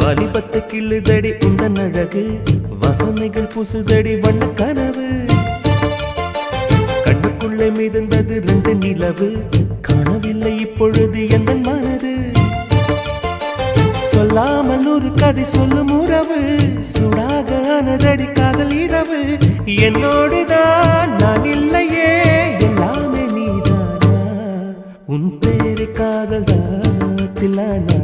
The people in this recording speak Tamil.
வாலிபத்து கிள்ளுதடி உந்தன் அழகு வசனைகள் புசுதடி வண்ண கனவு கண்ணுக்குள்ளே மிதந்தது 2 நிலவு காணவில்லை இப்பொழுது எந்த மனது சொல்லாமல் ஒரு கதை சொல்லும் உறவு சூடாக ஆனதடி காதல் இரவு என்னோடுதான் நான் இல்லையே எல்லாமே நீதானா உன் பேரை காதல் தான் தில்லானா